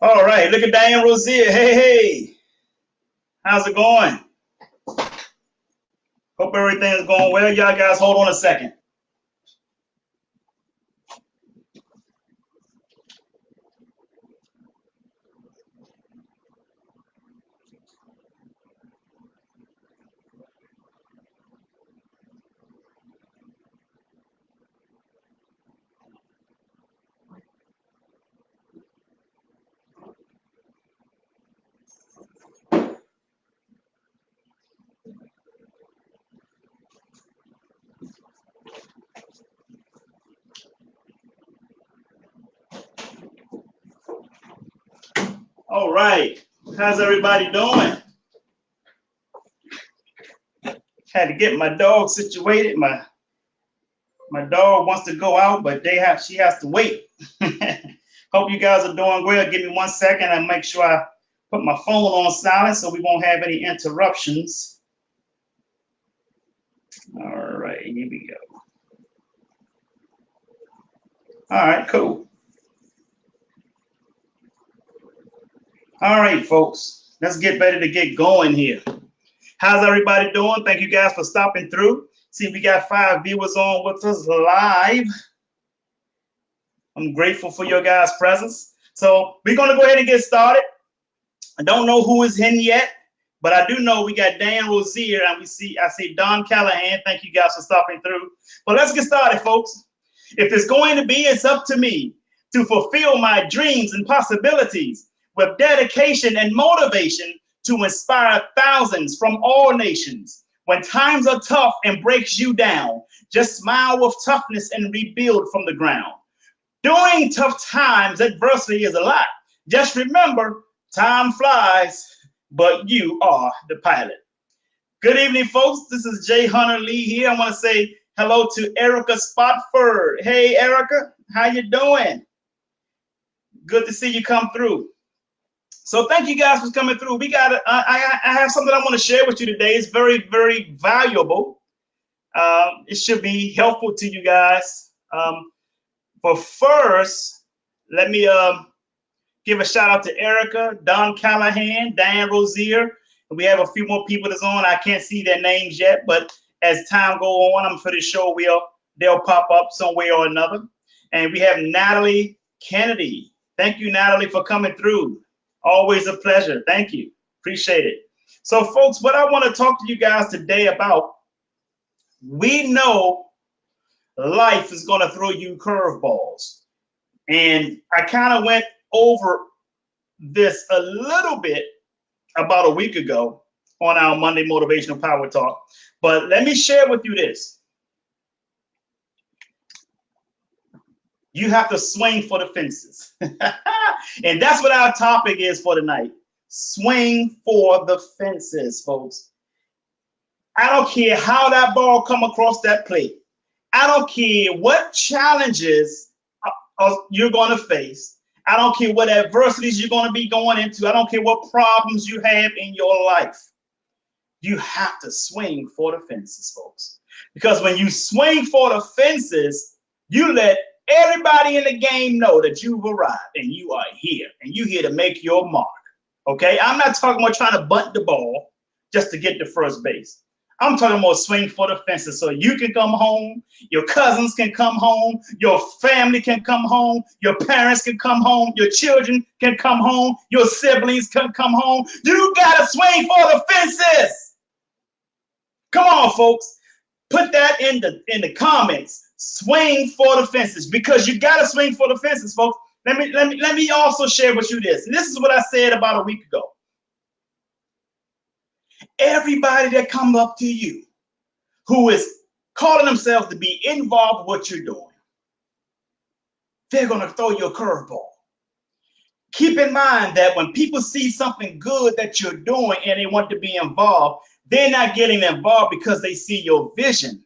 All right, look at Diane Rosier. Hey, hey, how's it going? Hope everything's going well. Y'all guys, hold on a second. All right, how's everybody doing? Had to get my dog situated. My dog wants to go out, but she has to wait. Hope you guys are doing well. Give me 1 second and make sure I put my phone on silent so we won't have any interruptions. All right, here we go. All right, cool. All right, folks, let's get ready to get going here. How's everybody doing? Thank you guys for stopping through. See, we got 5 viewers on with us live. I'm grateful for your guys' presence. So we're going to go ahead and get started. I don't know who is in yet, but I do know we got Dan Rosier and I see Don Callahan. Thank you guys for stopping through. But let's get started, folks. If it's going to be, it's up to me to fulfill my dreams and possibilities with dedication and motivation to inspire thousands from all nations. When times are tough and breaks you down, just smile with toughness and rebuild from the ground. During tough times, adversity is a lot. Just remember, time flies, but you are the pilot. Good evening, folks. This is Jay Hunter Lee here. I want to say hello to Erica Spotford. Hey, Erica, how you doing? Good to see you come through. So thank you guys for coming through. I have something I want to share with you today. It's very, very valuable. It should be helpful to you guys. But first, let me give a shout out to Erica, Don Callahan, Diane Rosier. And we have a few more people that's on. I can't see their names yet, but as time go on, I'm pretty sure they'll pop up some way or another. And we have Natalie Kennedy. Thank you, Natalie, for coming through. Always a pleasure. Thank you. Appreciate it. So, folks, what I want to talk to you guys today about, we know life is going to throw you curveballs. And I kind of went over this a little bit about a week ago on our Monday Motivational Power Talk. But let me share with you this. You have to swing for the fences. And that's what our topic is for tonight. Swing for the fences, folks. I don't care how that ball come across that plate. I don't care what challenges you're going to face. I don't care what adversities you're going to be going into. I don't care what problems you have in your life. You have to swing for the fences, folks. Because when you swing for the fences, you let everybody in the game know that you've arrived and you are here and you're here to make your mark. Okay? I'm not talking about trying to bunt the ball just to get to first base. I'm talking about swing for the fences so you can come home, your cousins can come home, your family can come home, your parents can come home, your children can come home, your siblings can come home. You got to swing for the fences. Come on, folks. Put that in the comments. Swing for the fences, because you got to swing for the fences, folks. Let me also share with you this. And this is what I said about a week ago. Everybody that comes up to you who is calling themselves to be involved with what you're doing, they're going to throw you a curveball. Keep in mind that when people see something good that you're doing and they want to be involved, they're not getting involved because they see your vision.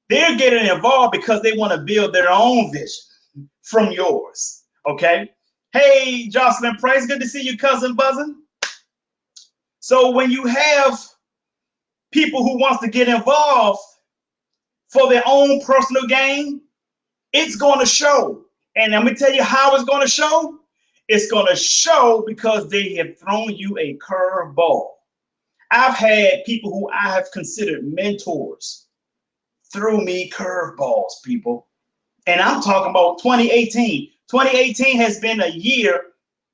They're getting involved because they want to build their own vision from yours. Okay? Hey, Jocelyn Price, good to see you, cousin Buzzin'. So when you have people who wants to get involved for their own personal gain, it's going to show. And I'm going to tell you how it's going to show. it's going to show because they have thrown you a curveball. I've had people who I have considered mentors threw me curveballs, people. And I'm talking about 2018. 2018 has been a year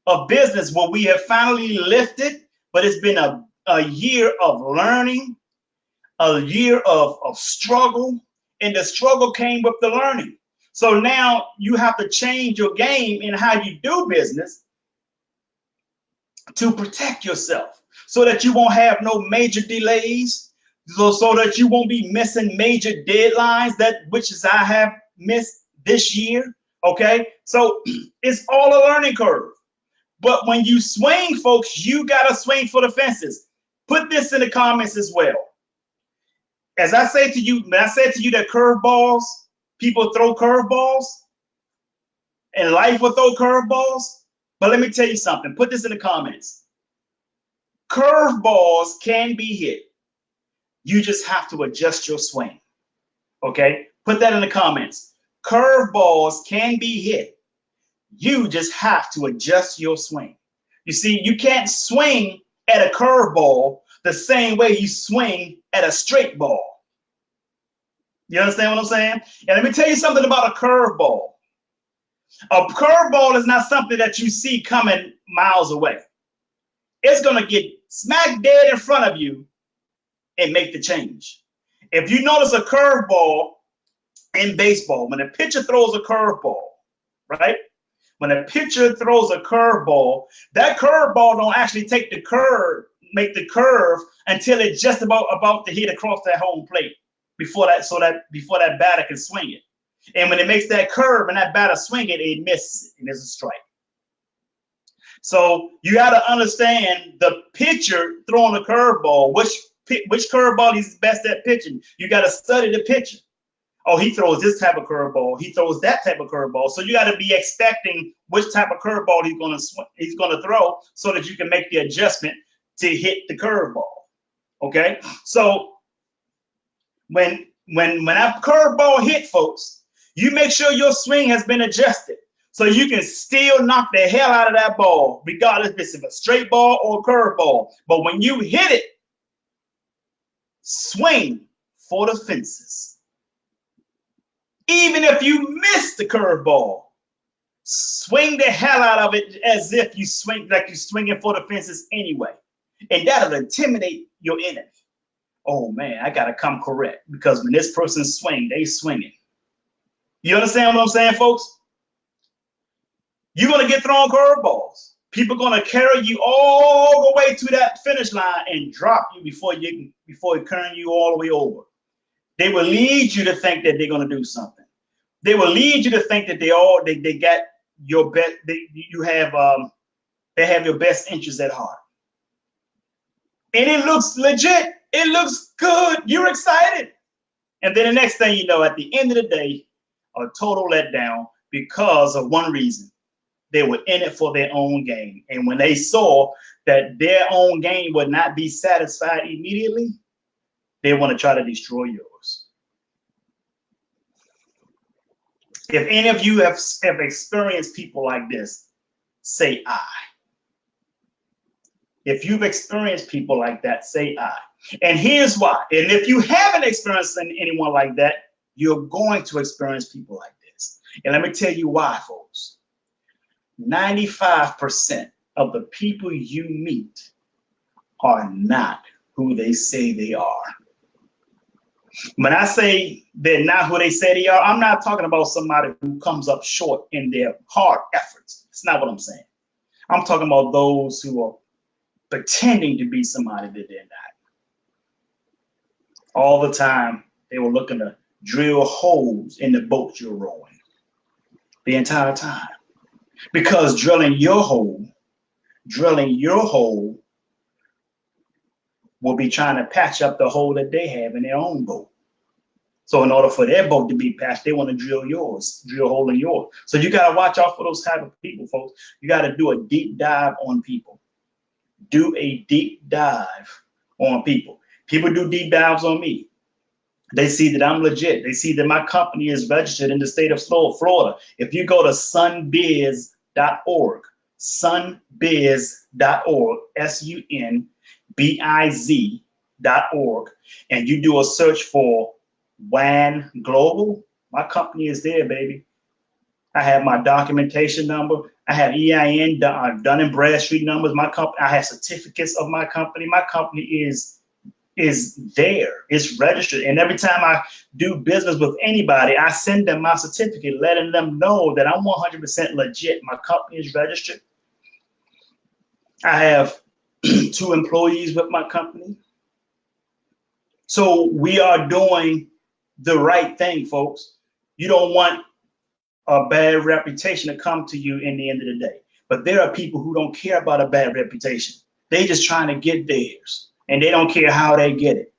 of business where we have finally lifted, but it's been a year of learning, a year of struggle, and the struggle came with the learning. So now you have to change your game in how you do business to protect yourself so that you won't have no major delays, so that you won't be missing major deadlines, which is I have missed this year. Okay, so it's all a learning curve. But when you swing, folks, you got to swing for the fences. Put this in the comments as well. As I say to you, when I said to you that curveballs, people throw curveballs, and life will throw curveballs. But let me tell you something. Put this in the comments. Curveballs can be hit. You just have to adjust your swing. Okay? Put that in the comments. Curveballs can be hit. You just have to adjust your swing. You see, you can't swing at a curveball the same way you swing at a straight ball. You understand what I'm saying? And let me tell you something about a curveball. A curveball is not something that you see coming miles away. It's going to get smack dead in front of you and make the change. If you notice a curveball in baseball, when a pitcher throws a curveball, right? When a pitcher throws a curveball, that curveball don't actually make the curve until it's just about to hit across that home plate before that batter can swing it. And when it makes that curve and that batter swing it, it misses it, and it's a strike. So you got to understand the pitcher throwing a curveball, which curveball he's best at pitching. You got to study the pitcher. Oh, he throws this type of curveball. He throws that type of curveball. So you got to be expecting which type of curveball he's going to throw so that you can make the adjustment to hit the curveball. Okay. So when that curveball hit, folks, you make sure your swing has been adjusted so you can still knock the hell out of that ball, regardless if it's a straight ball or a curveball. But when you hit it, swing for the fences. Even if you miss the curveball, swing the hell out of it as if you swing like you're swinging for the fences anyway. And that'll intimidate your enemy. Oh man, I gotta come correct because when this person swing, they swinging. You understand what I'm saying, folks? You're gonna get thrown curveballs. People gonna carry you all the way to that finish line and drop you before it carrying you all the way over. They will lead you to think that they're going to do something. They will lead you to think that they got your best. They have your best interest at heart. And it looks legit. It looks good. You're excited. And then the next thing you know, at the end of the day, a total letdown because of one reason. They were in it for their own gain. And when they saw that their own gain would not be satisfied immediately, they want to try to destroy yours. If any of you have experienced people like this, say I. If you've experienced people like that, say I. And here's why. And if you haven't experienced anyone like that, you're going to experience people like this. And let me tell you why, folks. 95% of the people you meet are not who they say they are. When I say they're not who they say they are, I'm not talking about somebody who comes up short in their hard efforts. That's not what I'm saying. I'm talking about those who are pretending to be somebody that they're not. All the time, they were looking to drill holes in the boat you're rowing the entire time. Because drilling your hole will be trying to patch up the hole that they have in their own boat. So in order for their boat to be patched, they want to drill a hole in yours. So you got to watch out for those type of people, folks. You got to do a deep dive on people. Do a deep dive on people. People do deep dives on me. They see that I'm legit. They see that my company is registered in the state of Florida. If you go to sunbiz.org, sunbiz.org, sunbiz.org, and you do a search for WAN Global, my company is there, baby. I have my documentation number. I have EIN, Dun and Bradstreet numbers. My company, I have certificates of my company. My company is there. It's registered. And every time I do business with anybody, I send them my certificate, letting them know that I'm 100% legit. My company is registered. I have 2 employees with my company. So we are doing the right thing, folks. You don't want a bad reputation to come to you in the end of the day. But there are people who don't care about a bad reputation. They just trying to get theirs, and they don't care how they get it.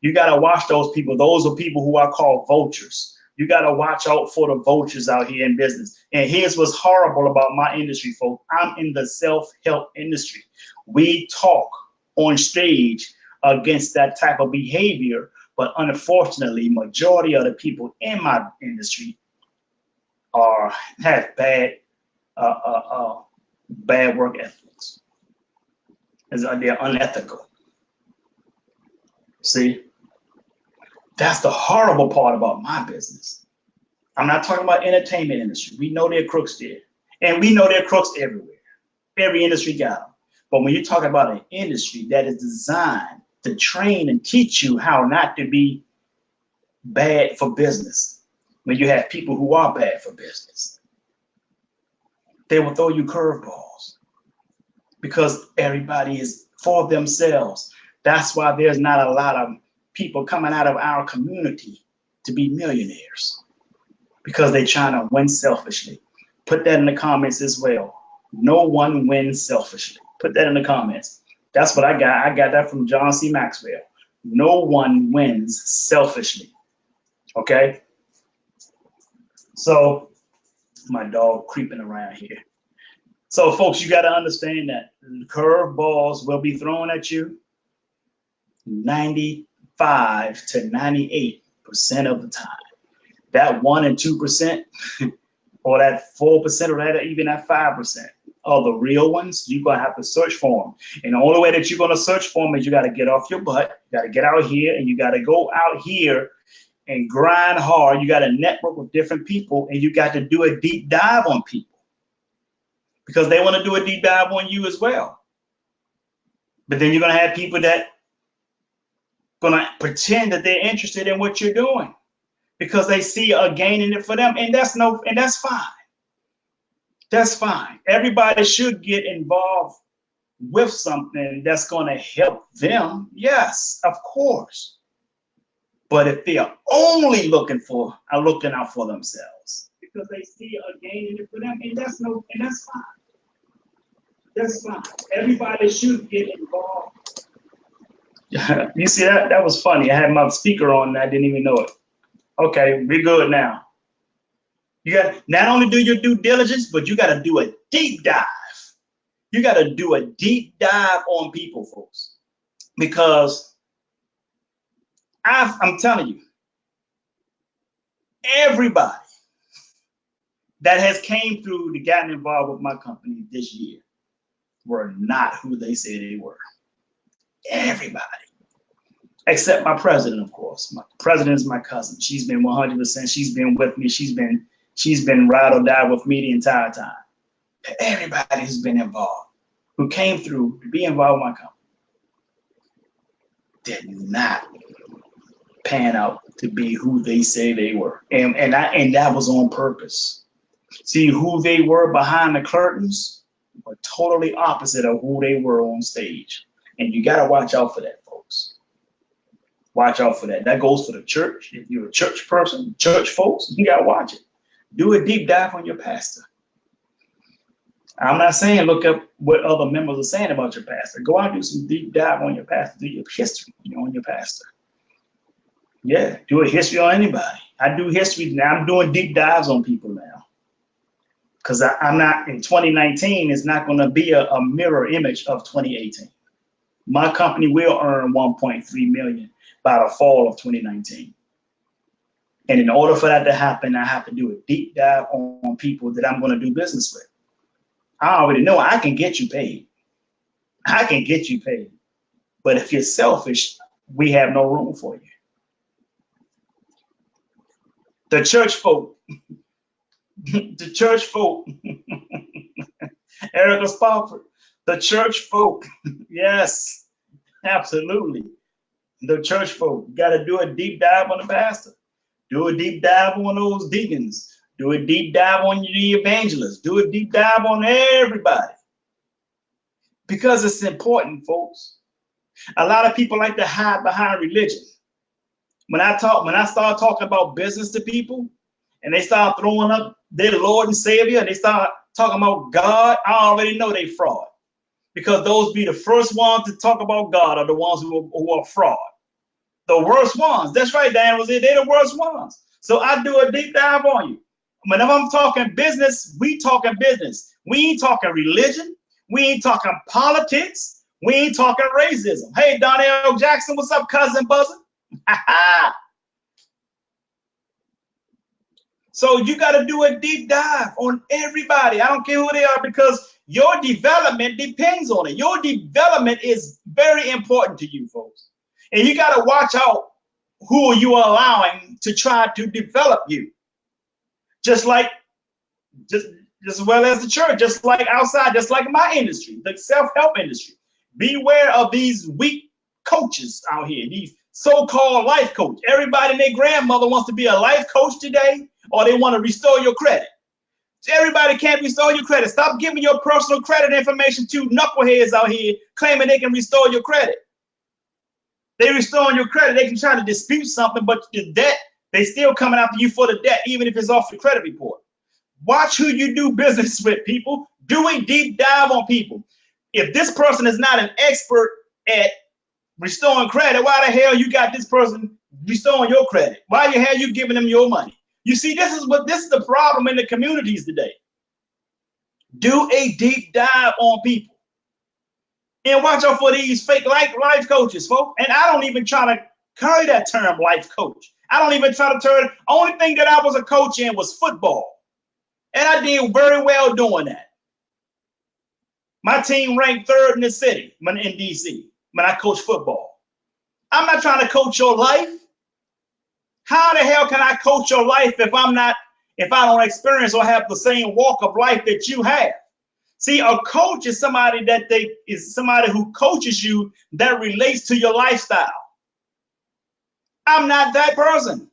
You got to watch those people. Those are people who I call vultures. You got to watch out for the vultures out here in business. And here's what's horrible about my industry, folks. I'm in the self-help industry. We talk on stage against that type of behavior, but unfortunately, majority of the people in my industry have bad work ethics. They're unethical. See, that's the horrible part about my business. I'm not talking about entertainment industry. We know there are crooks there, and we know there are crooks everywhere. Every industry got them. But when you're talking about an industry that is designed to train and teach you how not to be bad for business, when you have people who are bad for business, they will throw you curveballs because everybody is for themselves. That's why there's not a lot of people coming out of our community to be millionaires, because they're trying to win selfishly. Put that in the comments as well. No one wins selfishly. Put that in the comments. That's what I got. I got that from John C. Maxwell. No one wins selfishly. Okay? So, my dog creeping around here. So, folks, you got to understand that curve balls will be thrown at you 95 to 98% of the time. That 1 and 2%, or that 4%, or that even that 5% are the real ones. You're going to have to search for them. And the only way that you're going to search for them is you got to get off your butt. You got to get out here, and you got to go out here and grind hard. You got to network with different people, and you got to do a deep dive on people, because they want to do a deep dive on you as well. But then you're going to have people that going to pretend that they're interested in what you're doing because they see a gain in it for them, and that's fine. That's fine. Everybody should get involved with something that's going to help them. Yes, of course. But if they are only looking out for themselves because they see a gain in it for them, and that's fine. That's fine. Everybody should get involved. You see that? That was funny. I had my speaker on and I didn't even know it. Okay, we're good now. You got not only do your due diligence, but you got to do a deep dive. You got to do a deep dive on people, folks, because I'm telling you, everybody that has came through to gotten involved with my company this year were not who they said they were. Everybody. Except my president, of course. My president is my cousin. She's been 100%. She's been with me. She's been ride or die with me the entire time. Everybody who's been involved, who came through to be involved with my company, did not pan out to be who they say they were. And that was on purpose. See, who they were behind the curtains were totally opposite of who they were on stage. And you got to watch out for that, folks. Watch out for that. That goes for the church. If you're a church person, church folks, you got to watch it. Do a deep dive on your pastor. I'm not saying look up what other members are saying about your pastor. Go out and do some deep dive on your pastor. Do your history on your pastor. Yeah, do a history on anybody. I do history now. I'm doing deep dives on people now. Because I'm not, in 2019, it's not going to be a mirror image of 2018. My company will earn 1.3 million by the fall of 2019. And in order for that to happen, I have to do a deep dive on people that I'm going to do business with. I already know I can get you paid. I can get you paid. But if you're selfish, we have no room for you. The church folk, the church folk, Erica Spofford, the church folk, yes, absolutely. The church folk got to do a deep dive on the pastor, do a deep dive on those deacons, do a deep dive on the evangelists, do a deep dive on everybody. Because it's important, folks. A lot of people like to hide behind religion. When I start talking about business to people and they start throwing up their Lord and Savior and they start talking about God, I already know they fraud. Because those be the first ones to talk about God are the ones who are fraud. The worst ones. That's right, Dan was it. They're the worst ones. So I do a deep dive on you. Whenever I'm talking business, we talking business. We ain't talking religion. We ain't talking politics. We ain't talking racism. Hey, Donnell Jackson, what's up, cousin Buzzer? So you got to do a deep dive on everybody. I don't care who they are because your development depends on it. Your development is very important to you, folks. And you got to watch out who you are allowing to try to develop you. Just as well as the church, just like outside, just like my industry, the self-help industry. Beware of these weak coaches out here, these so-called life coach. Everybody and their grandmother wants to be a life coach today, or they want to restore your credit. Everybody can't restore your credit. Stop giving your personal credit information to knuckleheads out here claiming they can restore your credit. They restoring your credit. They can try to dispute something, but the debt, they still coming after you for the debt, even if it's off your credit report. Watch who you do business with, people. Do a deep dive on people. If this person is not an expert at restoring credit, why the hell you got this person restoring your credit? Why the hell you giving them your money? You see, this is the problem in the communities today. Do a deep dive on people. And watch out for these fake life coaches, folks. And I don't even try to carry that term life coach. I don't even try to turn. Only thing that I was a coach in was football. And I did very well doing that. My team ranked 3rd in the city in DC when I coached football. I'm not trying to coach your life. How the hell can I coach your life if I don't experience or have the same walk of life that you have? See, a coach is somebody who coaches you that relates to your lifestyle. I'm not that person.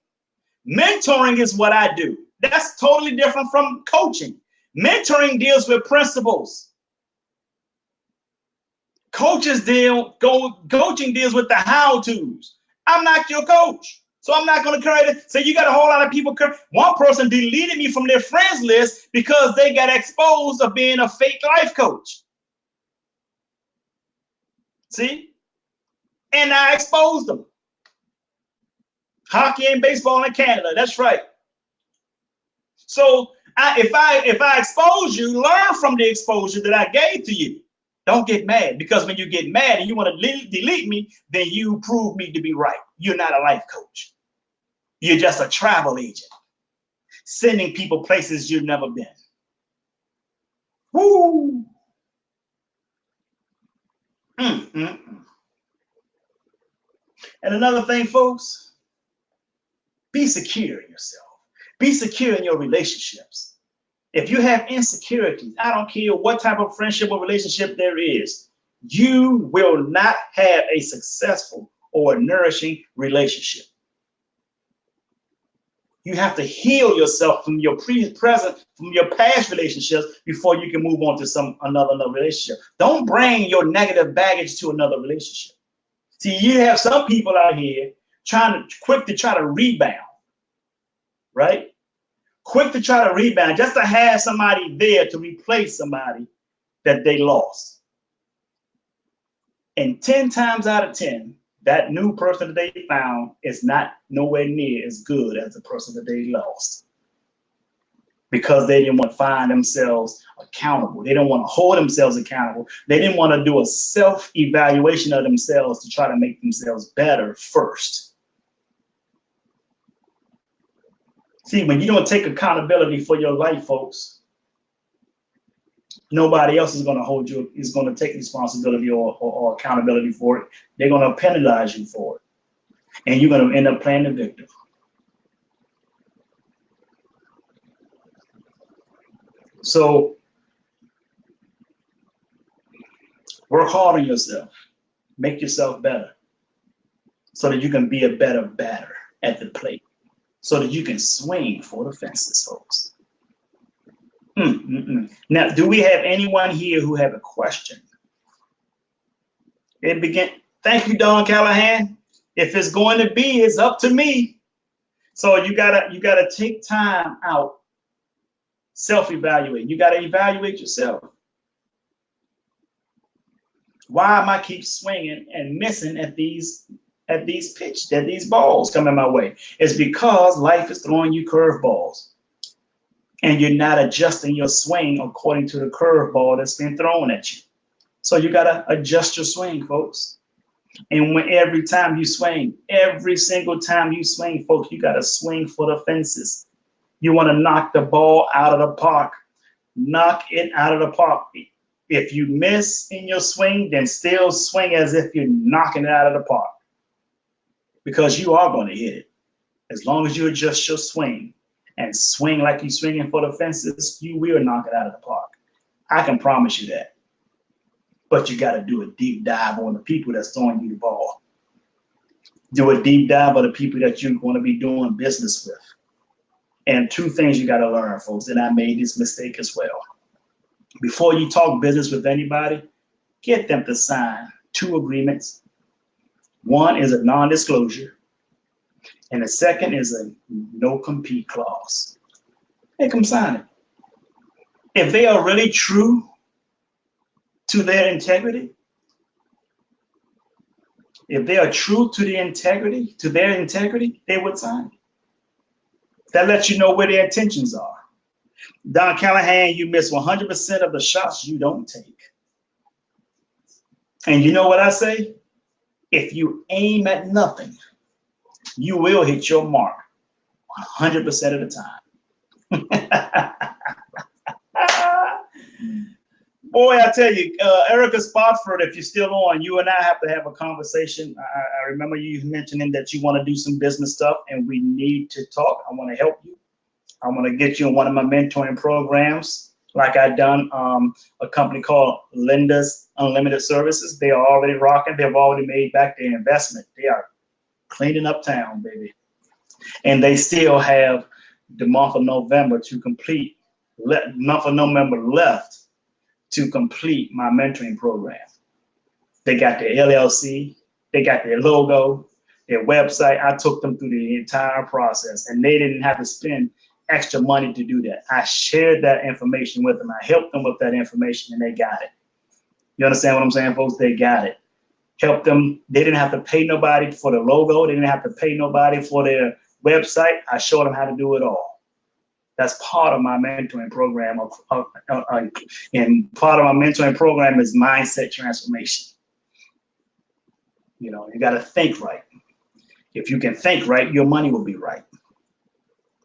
Mentoring is what I do. That's totally different from coaching. Mentoring deals with principles. Coaching deals with the how-tos. I'm not your coach, so I'm not going to carry it. So you got a whole lot of people. One person deleted me from their friends list because they got exposed of being a fake life coach. See? And I exposed them. Hockey and baseball in Canada. That's right. So if I expose you, learn from the exposure that I gave to you. Don't get mad, because when you get mad and you want to delete me, then you prove me to be right. You're not a life coach. You're just a travel agent, sending people places you've never been. Woo! And another thing, folks, be secure in yourself. Be secure in your relationships. If you have insecurities, I don't care what type of friendship or relationship there is, you will not have a successful or a nourishing relationship. You have to heal yourself from your past relationships before you can move on to another relationship. Don't bring your negative baggage to another relationship. See, you have some people out here quick to try to rebound, right? Quick to try to rebound, just to have somebody there to replace somebody that they lost. And 10 times out of 10, that new person that they found is not nowhere near as good as the person that they lost, because they didn't want to find themselves accountable. They don't want to hold themselves accountable. They didn't want to do a self-evaluation of themselves to try to make themselves better first. See, when you don't take accountability for your life, folks, Nobody else is going to hold you, is going to take responsibility or accountability for it. They're going to penalize you for it. And you're going to end up playing the victim. So work hard on yourself. Make yourself better so that you can be a better batter at the plate, so that you can swing for the fences, folks. Now, do we have anyone here who have a question? Thank you, Don Callahan. If it's going to be, it's up to me. So you gotta take time out, self-evaluate. You gotta evaluate yourself. Why am I keep swinging and missing at these balls coming my way? It's because life is throwing you curveballs, and you're not adjusting your swing according to the curveball that's been thrown at you. So you gotta adjust your swing, folks. And every time you swing, every single time you swing, folks, you gotta swing for the fences. You want to knock the ball out of the park. Knock it out of the park. If you miss in your swing, then still swing as if you're knocking it out of the park, because you are going to hit it. As long as you adjust your swing and swing like you're swinging for the fences, you will knock it out of the park. I can promise you that. But you got to do a deep dive on the people that's throwing you the ball. Do a deep dive on the people that you're going to be doing business with. And two things you got to learn, folks, and I made this mistake as well. Before you talk business with anybody, get them to sign 2 agreements. One is a non-disclosure, and the second is a no-compete clause. Make them sign it. If they are really true to their integrity, if they are true to their integrity, they would sign it. That lets you know where their intentions are. Don Callahan, you miss 100% of the shots you don't take. And you know what I say? If you aim at nothing, you will hit your mark 100% of the time. Boy, I tell you, Erica Spotford, if you're still on, you and I have to have a conversation. I remember you mentioning that you want to do some business stuff, and we need to talk. I want to help you. I want to get you in one of my mentoring programs, like I done a company called Linda's Unlimited Services. They are already rocking. They've already made back their investment. They are cleaning up town, baby. And they still have the month of November to complete, month of November left to complete my mentoring program. They got their LLC, they got their logo, their website. I took them through the entire process, and they didn't have to spend extra money to do that. I shared that information with them. I helped them with that information, and they got it. You understand what I'm saying, folks? They got it. Helped them. They didn't have to pay nobody for the logo. They didn't have to pay nobody for their website. I showed them how to do it all. That's part of my mentoring program. And part of my mentoring program is mindset transformation. You know, you got to think right. If you can think right, your money will be right.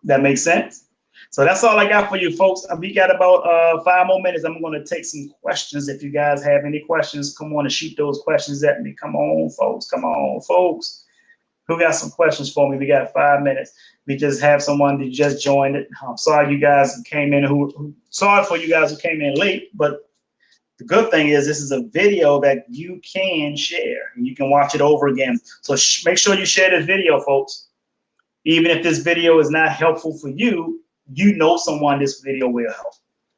That makes sense? So that's all I got for you, folks. We got about 5 more minutes. I'm going to take some questions. If you guys have any questions, come on and shoot those questions at me. Come on, folks. Come on, folks. Who got some questions for me? We got 5 minutes. We just have someone that just joined it. I'm sorry you guys came in sorry for you guys who came in late, but the good thing is this is a video that you can share and you can watch it over again. So make sure you share this video, folks. Even if this video is not helpful for you, you know someone this video will help.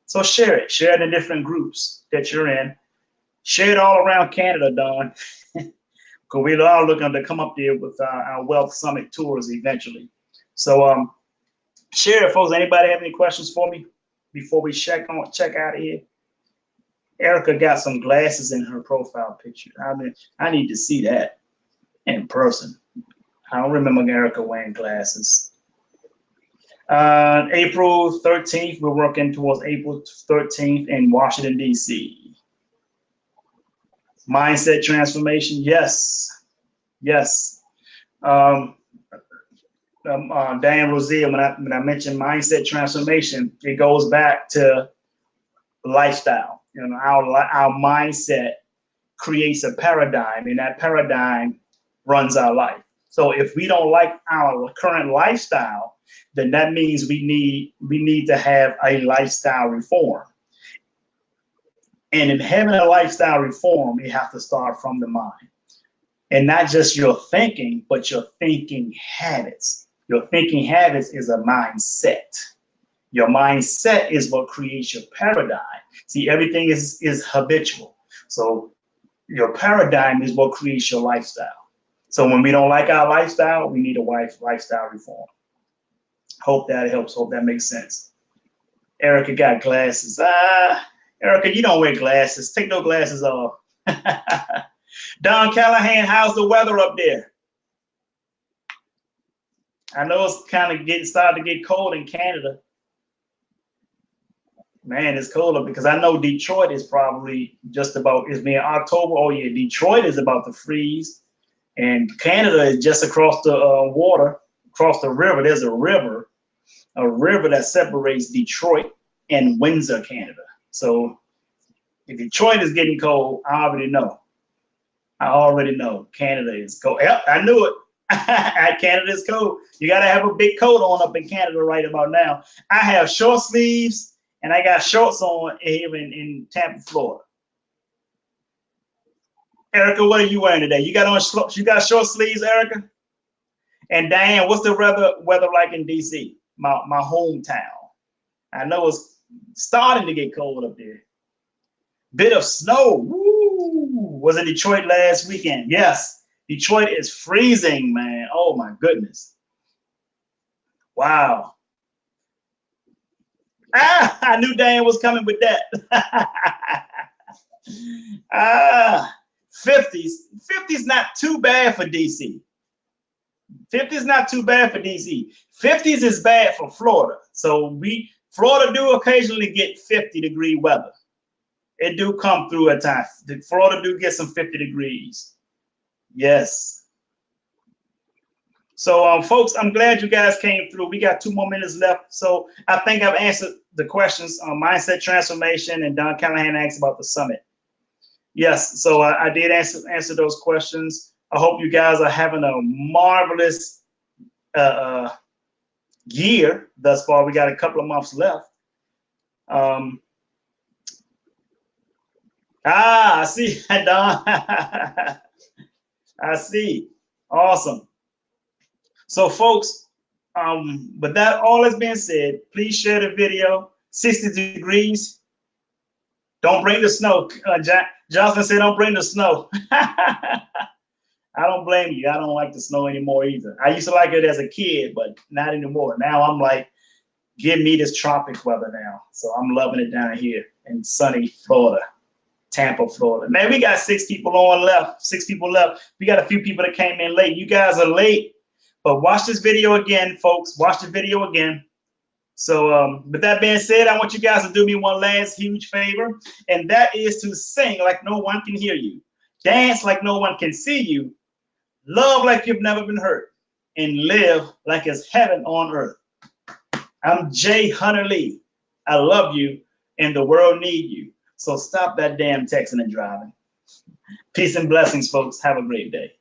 So share it. Share it in different groups that you're in. Share it all around Canada, Don. Because we're all looking to come up there with our Wealth Summit tours eventually. So share it, folks. Anybody have any questions for me before we check out of here? Erica got some glasses in her profile picture. I need to see that in person. I don't remember Erica wearing glasses. April 13th, we're working towards April 13th in Washington, D.C. Mindset transformation, yes. Yes. Dan Rosier, when I mentioned mindset transformation, it goes back to lifestyle. You know, our mindset creates a paradigm, and that paradigm runs our life. So if we don't like our current lifestyle, then that means we need to have a lifestyle reform. And in having a lifestyle reform, you have to start from the mind. And not just your thinking, but your thinking habits. Your thinking habits is a mindset. Your mindset is what creates your paradigm. See, everything is habitual. So your paradigm is what creates your lifestyle. So when we don't like our lifestyle, we need a lifestyle reform. Hope that helps. Hope that makes sense. Erica got glasses. Erica, you don't wear glasses. Take no glasses off. Don Callahan, how's the weather up there? I know it's kind of starting to get cold in Canada. Man, it's colder because I know Detroit is probably just about, it's been October. Oh yeah, Detroit is about to freeze. And Canada is just across the water, across the river. There's a river that separates Detroit and Windsor, Canada. So if Detroit is getting cold, I already know. Canada is cold. Yep, I knew it. Canada is cold. You got to have a big coat on up in Canada right about now. I have short sleeves and I got shorts on here in Tampa, Florida. Erica, what are you wearing today? You got short sleeves, Erica? And Diane, what's the weather like in DC, my hometown? I know it's starting to get cold up there. Bit of snow. Woo! Was in Detroit last weekend. Yes, Detroit is freezing, man. Oh my goodness. Wow. I knew Diane was coming with that. 50s. 50s not too bad for DC. 50s not too bad for DC. 50s is bad for Florida. So Florida do occasionally get 50-degree weather. It do come through at times. Florida do get some 50 degrees. Yes. So, folks, I'm glad you guys came through. We got 2 more minutes left. So I think I've answered the questions on mindset transformation, and Don Callahan asked about the summit. Yes, so I did answer those questions. I hope you guys are having a marvelous year thus far. We got a couple of months left. I see, Don. I see. Awesome. So, folks, with that all has been said, please share the video. 60 degrees. Don't bring the snow. Jocelyn said, don't bring the snow. I don't blame you. I don't like the snow anymore either. I used to like it as a kid, but not anymore. Now I'm like, give me this tropic weather now. So I'm loving it down here in sunny Florida, Tampa, Florida. Man, we got 6 people on left. 6 people left. We got a few people that came in late. You guys are late, but watch this video again, folks. Watch the video again. So with that being said, I want you guys to do me one last huge favor, and that is to sing like no one can hear you, dance like no one can see you, love like you've never been hurt, and live like it's heaven on earth. I'm Jay Hunter Lee. I love you, and the world need you. So stop that damn texting and driving. Peace and blessings, folks. Have a great day.